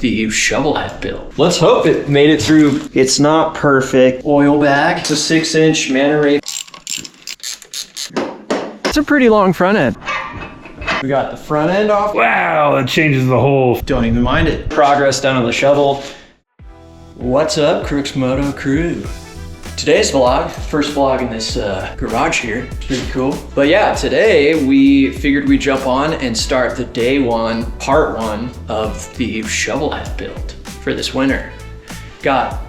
the Shovelhead build. Let's hope it made it through. It's not perfect. Oil bag. It's a 6-inch Manta Ray. It's a pretty long front end. We got the front end off. Wow, that changes the whole. Don't even mind it. Progress done on the shovel. What's up, CROOKS MOTO crew? Today's vlog, first vlog in this garage here. It's pretty cool. But yeah, today we figured we'd jump on and start the day one, part one of the Shovelhead build for this winter. Got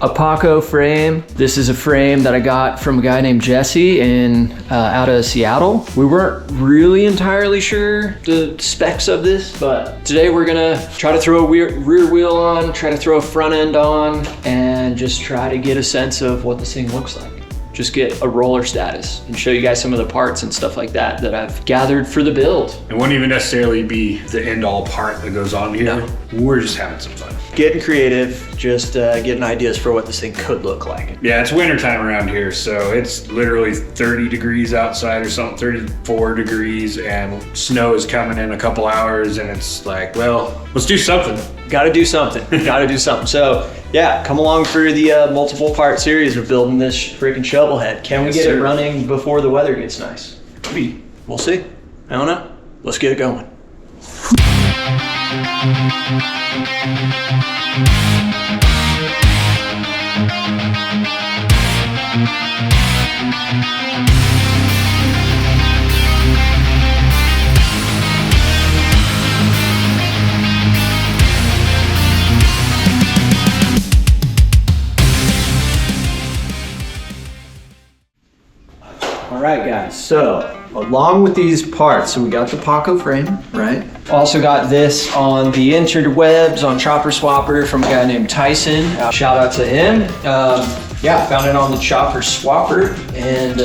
a Paughco frame. This is a frame that I got from a guy named Jesse out of Seattle. We weren't really entirely sure the specs of this, but today we're gonna try to throw a rear wheel on, try to throw a front end on, and just try to get a sense of what this thing looks like. Just get a roller status and show you guys some of the parts and stuff like that that I've gathered for the build. It wouldn't even necessarily be the end all part that goes on here. No. We're just having some fun. Getting creative, just getting ideas for what this thing could look like. Yeah, it's winter time around here, so it's literally 30 degrees outside or something, 34 degrees, and snow is coming in a couple hours, and it's like, well, let's do something. Gotta do something, gotta do something. So yeah, come along for the multiple part series of building this freaking Shovelhead. Can we get it running before the weather gets nice? Maybe, we'll see. I don't know. Let's get it going. All right, guys, so along with these parts, so we got the Paughco frame, right? Also got this on the interwebs on Chopper Swapper from a guy named Tyson. Shout out to him. Yeah, found it on the Chopper Swapper and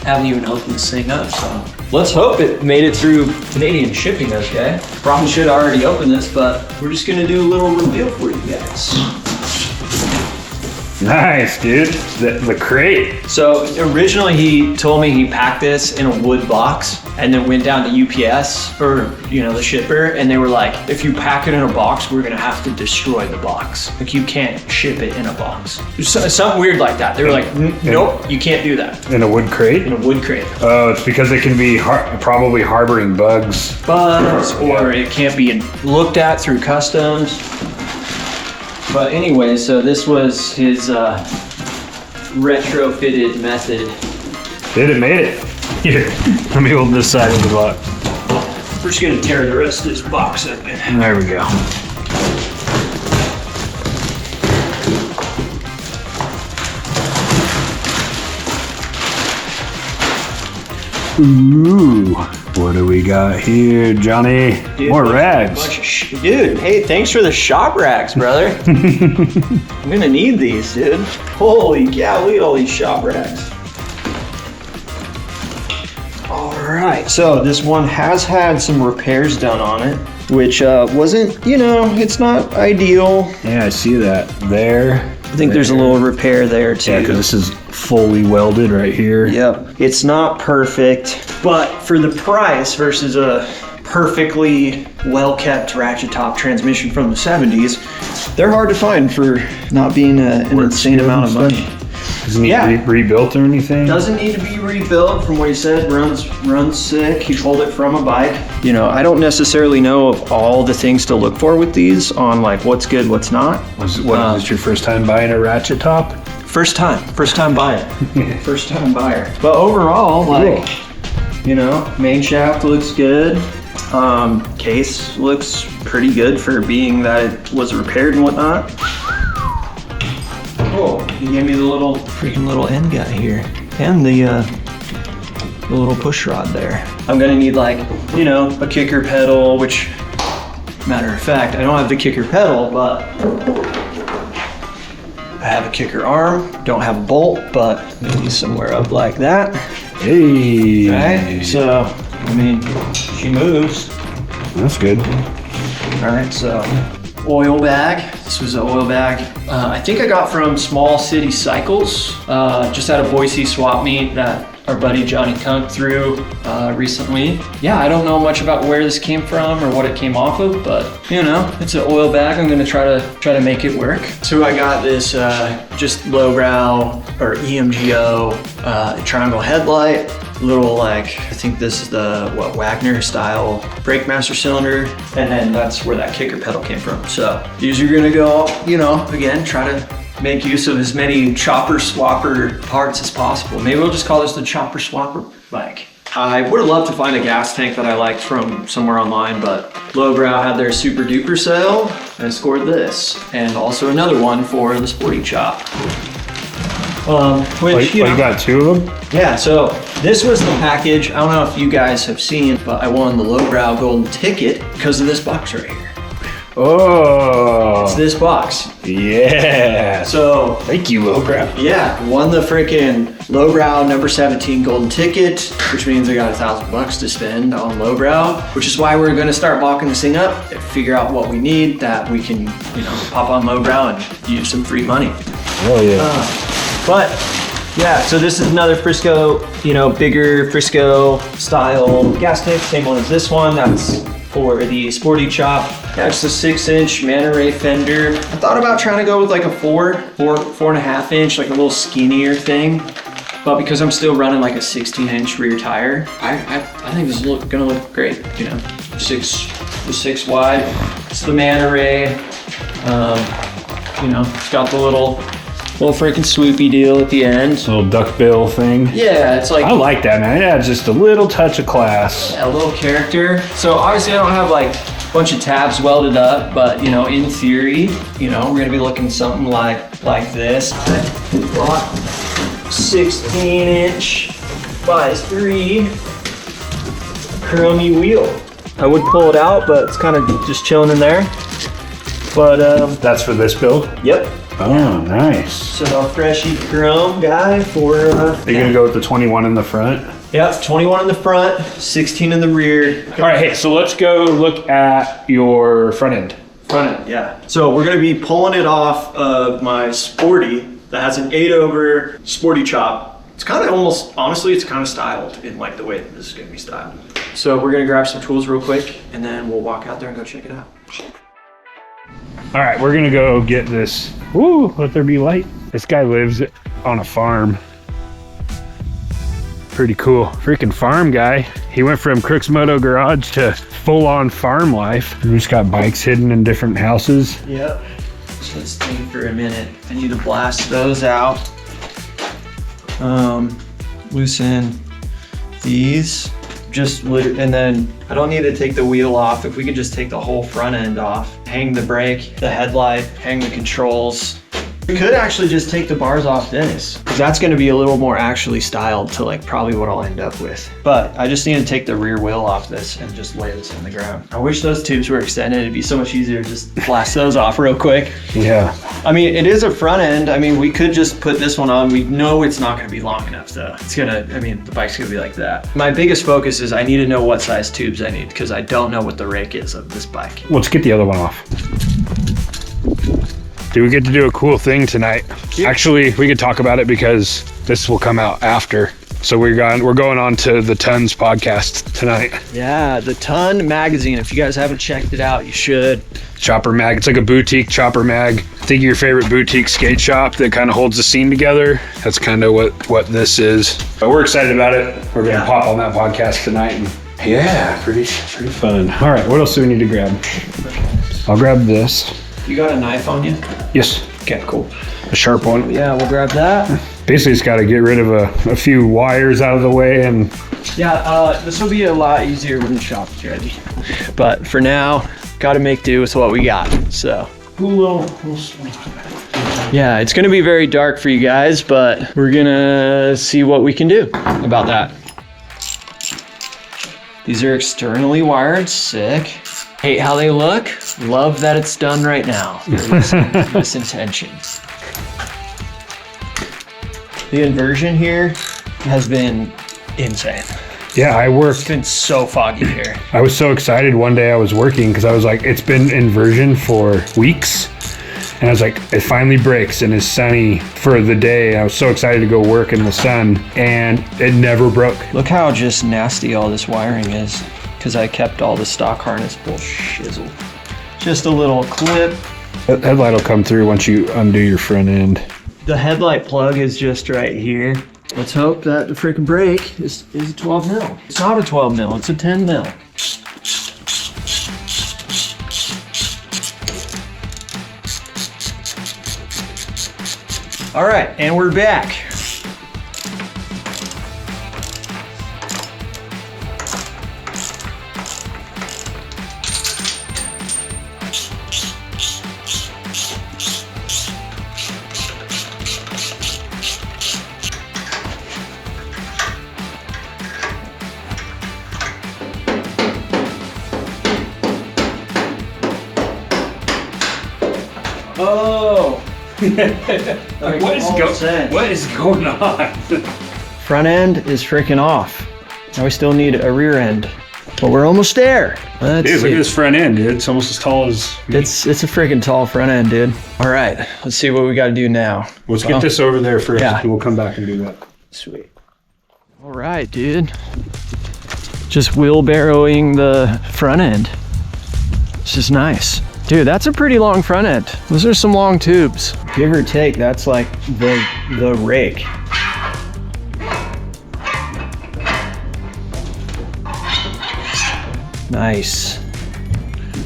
haven't even opened this thing up, so. Let's hope it made it through Canadian shipping okay. Probably should have already opened this, but we're just gonna do a little reveal for you guys. Nice, dude. The crate. So originally he told me he packed this in a wood box and then went down to UPS or, the shipper, and they were like, if you pack it in a box, we're gonna have to destroy the box. Like, you can't ship it in a box. Something weird like that. They were like, nope, you can't do that. In a wood crate? In a wood crate. Oh, it's because they can be probably harboring bugs. Or it can't be looked at through customs. But anyway, so this was his retrofitted method. Dude, it made it. Here, let me hold this side of the box. We're just gonna tear the rest of this box open. There we go. Ooh, what do we got here, Johnny? Dude, more rags. Dude, hey, thanks for the shop rags, brother. I'm gonna need these, dude. Holy cow, look at all these shop rags. All right, so this one has had some repairs done on it, which wasn't, it's not ideal. Yeah, I see that there. I think there's a little repair there too. Yeah, because this is fully welded right here. Yep. It's not perfect, but for the price versus a perfectly well-kept Ratchet Top transmission from the 70s, they're hard to find for not being an insane amount of money. Doesn't need to be rebuilt or anything? Doesn't need to be rebuilt from what he said. Runs sick. He pulled it from a bike. I don't necessarily know of all the things to look for with these on like what's good, what's not. Was this your first time buying a Ratchet Top? First time buyer. First time buyer. But overall, like, main shaft looks good. Case looks pretty good for being that it was repaired and whatnot. Oh, he gave me the freaking little end guy here. And the little push rod there. I'm gonna need like, a kicker pedal, which, matter of fact, I don't have the kicker pedal, but I have a kicker arm. Don't have a bolt, but maybe somewhere up like that. Hey. Right, so, she moves. That's good. All right, so oil bag. This was an oil bag. I think I got from Small City Cycles, just at a Boise swap meet that our buddy Johnny Kunk through recently. Yeah, I don't know much about where this came from or what it came off of, but you know, it's an oil bag. I'm gonna try to make it work. So I got this just lowbrow or EMGO triangle headlight. Little like, I think this is the Wagner style brake master cylinder, and then that's where that kicker pedal came from. So these are gonna go, you know, again, try to make use of as many chopper swapper parts as possible. Maybe we'll just call this the chopper swapper bike. I would have loved to find a gas tank that I liked from somewhere online, but Lowbrow had their super duper sale and scored this, and also another one for the sporty chop. Which, you got two of them? Yeah, so this was the package. I don't know if you guys have seen, but I won the Lowbrow golden ticket because of this box right here. Oh. It's this box. Yeah. So thank you, Lowbrow. Yeah, won the freaking Lowbrow number 17 golden ticket, which means I got $1,000 to spend on Lowbrow, which is why we're gonna start mocking this thing up and figure out what we need that we can, you know, pop on Lowbrow and use some free money. Oh yeah. But yeah, so this is another Frisco, you know, bigger Frisco style gas tank, same one as this one. That's for the sporty chop. Yeah, it's a 6-inch Manta Ray fender. I thought about trying to go with like a 4.5 inch, like a little skinnier thing. But because I'm still running like a 16-inch rear tire, I think this is gonna look great. You know, 6 wide. It's the Manta Ray. You know, it's got the little freaking swoopy deal at the end. Little duckbill thing. Yeah, it's like, I like that, man. It adds just a little touch of class. A little character. So obviously I don't have like a bunch of tabs welded up, but you know, in theory, you know, we're gonna be looking something like this. 16-inch by 3 chromey wheel. I would pull it out, but it's kind of just chilling in there. But that's for this build? Yep. Oh, nice. So freshy chrome guy for Are you gonna go with the 21 in the front? Yep, 21 in the front, 16 in the rear. All right, hey, so let's go look at your front end. Front end, yeah. So we're gonna be pulling it off of my Sporty that has an 8-over Sporty chop. It's kind of almost, honestly, it's kind of styled in like the way that this is gonna be styled. So we're gonna grab some tools real quick and then we'll walk out there and go check it out. All right, we're gonna go get this. Ooh, let there be light. This guy lives on a farm. Pretty cool. Freaking farm guy. He went from CROOKS Moto garage to full-on farm life. We just got bikes hidden in different houses. Yep. So let's think for a minute. I need to blast those out. Loosen these. And then I don't need to take the wheel off. If we could just take the whole front end off, hang the brake, the headlight, hang the controls. We could actually just take the bars off this, because that's gonna be a little more actually styled to like probably what I'll end up with. But I just need to take the rear wheel off this and just lay this on the ground. I wish those tubes were extended. It'd be so much easier to just blast those off real quick. Yeah. I mean, it is a front end. I mean, we could just put this one on. We know it's not gonna be long enough though. It's gonna, I mean, the bike's gonna be like that. My biggest focus is I need to know what size tubes I need, because I don't know what the rake is of this bike. Let's get the other one off. Do we get to do a cool thing tonight? Yeah. Actually, we could talk about it because this will come out after. So we're going on to the Tons podcast tonight. Yeah, the Ton magazine. If you guys haven't checked it out, you should. Chopper mag. It's like a boutique chopper mag. Think of your favorite boutique skate shop that kind of holds the scene together. That's kind of what this is. But we're excited about it. We're gonna pop on that podcast tonight. And yeah, pretty fun. All right, what else do we need to grab? I'll grab this. You got a knife on you? Yes. Okay, cool. A sharp one. Yeah, we'll grab that. Basically, it's got to get rid of a few wires out of the way, and yeah, this will be a lot easier when the shop is ready. But for now, got to make do with what we got. So yeah, it's gonna be very dark for you guys, but we're gonna see what we can do about that. These are externally wired. Sick. Hate how they look. Love that it's done right now. This intention. The inversion here has been insane. Yeah, It's been so foggy here. I was so excited one day I was working because I was like, it's been inversion for weeks. And I was like, it finally breaks and it's sunny for the day. I was so excited to go work in the sun and it never broke. Look how just nasty all this wiring is, because I kept all the stock harness bullshizzle. Just a little clip. That headlight will come through once you undo your front end. The headlight plug is just right here. Let's hope that the freaking brake is a 12 mil. It's not a 12 mil, it's a 10 mil. All right, and we're back. Oh. Like, what is going on? Front end is freaking off. Now we still need a rear end, but we're almost there. Let's Dude, see. look at this front end, dude. It's almost as tall as me. It's a freaking tall front end, dude. All right, let's see what we got to do now. Let's get this over there first, yeah. and we'll come back and do that. Sweet. All right, dude. Just wheelbarrowing the front end. It's just nice. Dude, that's a pretty long front end. Those are some long tubes. Give or take, that's like the rake. Nice.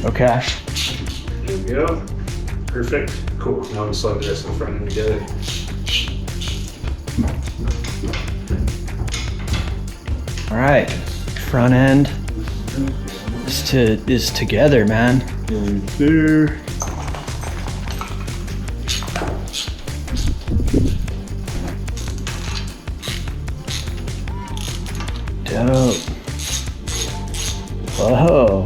Okay. There we go. Perfect. Cool. Now I'm slide the rest of the front end together. All right. Front end is together, man. There. Dope. Whoa.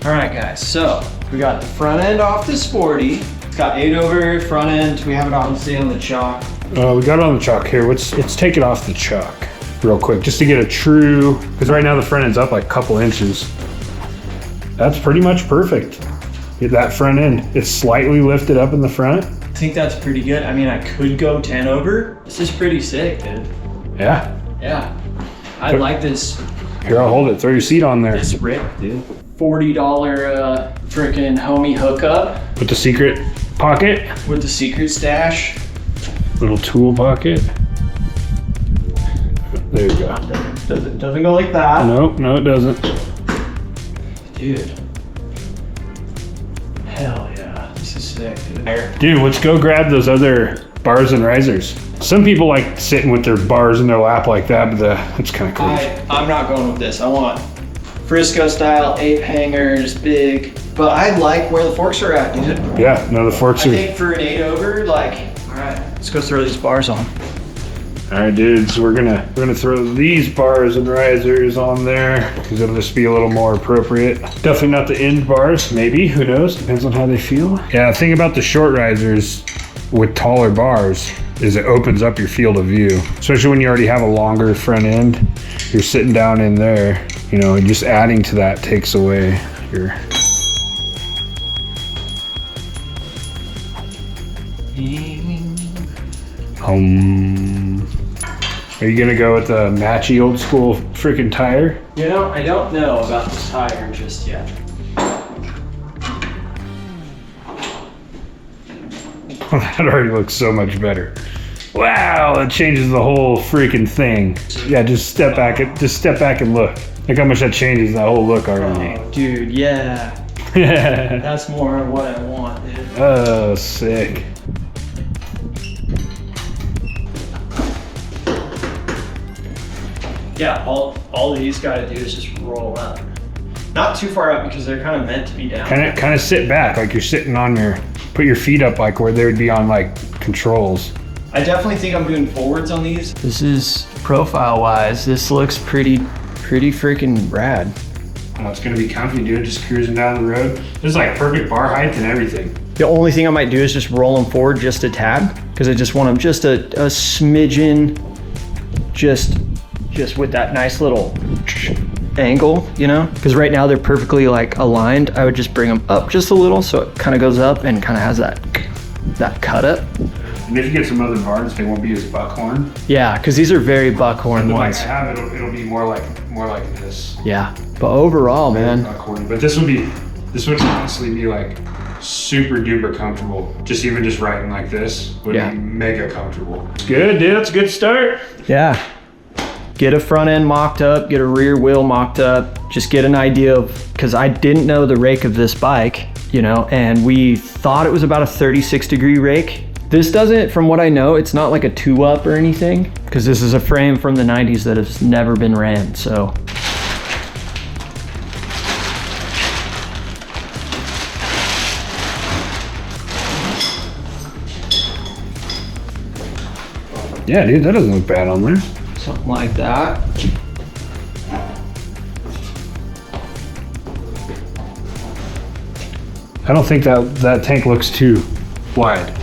All right, guys, so we got the front end off the Sporty. It's got 8-over front end. We have it on sale on the chalk. We got it on the chalk here. Let's take it off the chalk real quick, just to get a true, because right now the front end's up like a couple inches. That's pretty much perfect. Get that front end. It's slightly lifted up in the front. I think that's pretty good. I mean, I could go 10 over. This is pretty sick, dude. Yeah. Yeah. I like this. Here, I'll hold it. Throw your seat on there. This rip, dude. $40 freaking homie hookup With the secret pocket. with the secret stash. Little tool pocket. There you go. Doesn't go like that. Nope, no it doesn't. Dude. Hell yeah. This is sick, dude. Dude, let's go grab those other bars and risers. Some people like sitting with their bars in their lap like that, but that's kind of crazy. I'm not going with this. I want Frisco style, 8 hangers, big. But I like where the forks are at, dude. Yeah, no, the forks I are. think for an 8-over, like, all right, let's go throw these bars on. All right, dudes, we're gonna throw these bars and risers on there because it'll just be a little more appropriate. Definitely not the end bars, maybe, who knows? Depends on how they feel. Yeah, the thing about the short risers with taller bars is it opens up your field of view, especially when you already have a longer front end. You're sitting down in there, you know, and just adding to that takes away your. Are you gonna go with the matchy old school freaking tire? You know, I don't know about this tire just yet. That already looks so much better. Wow, that changes the whole freaking thing. Yeah, just step back and look. Look how much that changes the whole look already. Oh, dude, yeah. That's more of what I want, dude. Oh, sick. Yeah, all these gotta do is just roll up. Not too far up because they're kind of meant to be down. Kind of sit back like you're sitting on put your feet up like where they would be on like controls. I definitely think I'm doing forwards on these. This is profile-wise, this looks pretty freaking rad. Oh, it's gonna be comfy, dude. Just cruising down the road. This is like perfect bar height and everything. The only thing I might do is just roll them forward just a tad because I just want them just a smidgen, just with that nice little angle, you know? Because right now they're perfectly like aligned. I would just bring them up just a little so it kind of goes up and kind of has that that cut up. And if you get some other bars, they won't be as buckhorn. Yeah, because these are very buckhorn The ones. ones I have, it'll be more like this. Yeah, but overall, man, Buckhorn. But this would honestly be like super duper comfortable. Just riding like this would be mega comfortable. It's good, dude. That's a good start. yeah. Get a front end mocked up, get a rear wheel mocked up, just get an idea of, because I didn't know the rake of this bike, you know, and we thought it was about a 36-degree rake. This doesn't, from what I know, it's not like a 2-up or anything, because this is a frame from the 90s that has never been ran, so. Yeah, dude, that doesn't look bad on there. Something like that. I don't think that tank looks too wide.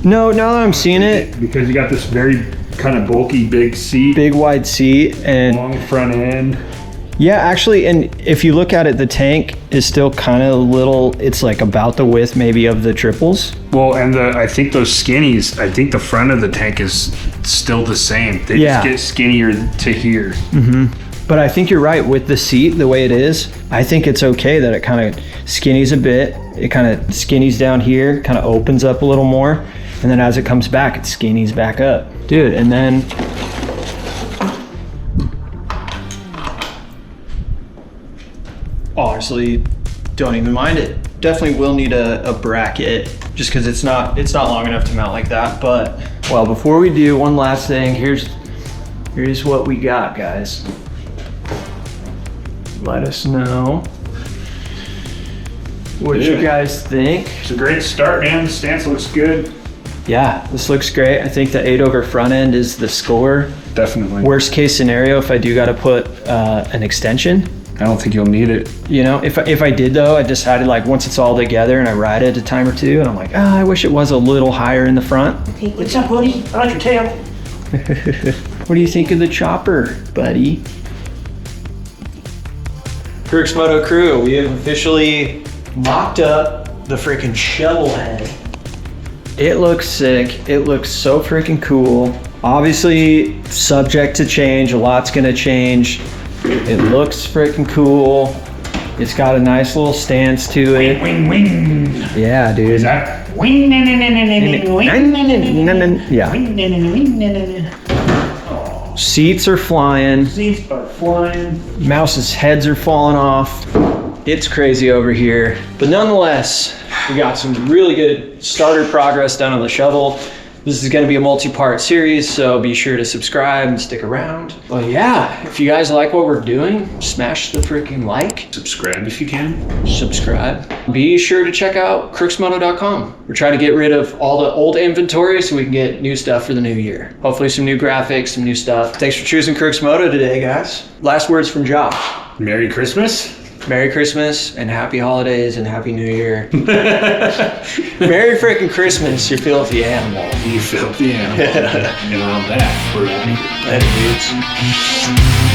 No, now that I'm seeing it, Because you got this very kind of bulky big seat. big wide seat, and Long front end. yeah, actually, and if you look at it, the tank is still kind of little, it's like about the width maybe of the triples. Well, and I think those skinnies, I think the front of the tank is still the same. They Yeah. just get skinnier to here. But I think you're right with the seat, the way it is. I think it's okay that it kind of skinnies a bit. It kind of skinnies down here, kind of opens up a little more. And then as it comes back, it skinnies back up. Dude, and then honestly, don't even mind it. Definitely will need a bracket just because it's not long enough to mount like that. But well, before we do, one last thing. Here's what we got, guys. Let us know what you guys think. It's a great start, man. The stance looks good. Yeah, this looks great. I think the 8-over front end is the score. Definitely. Worst case scenario, if I do got to put an extension. I don't think you'll need it. You know, if I did though, I decided like once it's all together and I ride it a time or two, and I'm like, I wish it was a little higher in the front. Hey, what's up, buddy? I like your tail. What do you think of the chopper, buddy? CROOKS Moto crew, we have officially mocked up the freaking Shovelhead. It looks sick. It looks so freaking cool. Obviously, subject to change. A lot's gonna change. It looks freaking cool. It's got a nice little stance to it. Wing, wing. Yeah, dude. Is that? Wing, Yeah. wing. Seats are flying. Seats are flying. Mouse's heads are falling off. It's crazy over here. But nonetheless, we got some really good starter progress done on the shovel. This is gonna be a multi-part series, so be sure to subscribe and stick around. Well, yeah, if you guys like what we're doing, smash the freaking like. Subscribe if you can. Subscribe. Be sure to check out crooksmoto.com. We're trying to get rid of all the old inventory so we can get new stuff for the new year. Hopefully some new graphics, some new stuff. Thanks for choosing CROOKS Moto today, guys. Last words from Josh. Merry Christmas. Merry Christmas and happy holidays and happy New Year. Merry freaking Christmas, you filthy animal. You filthy animal. And on that, we're Later, dudes.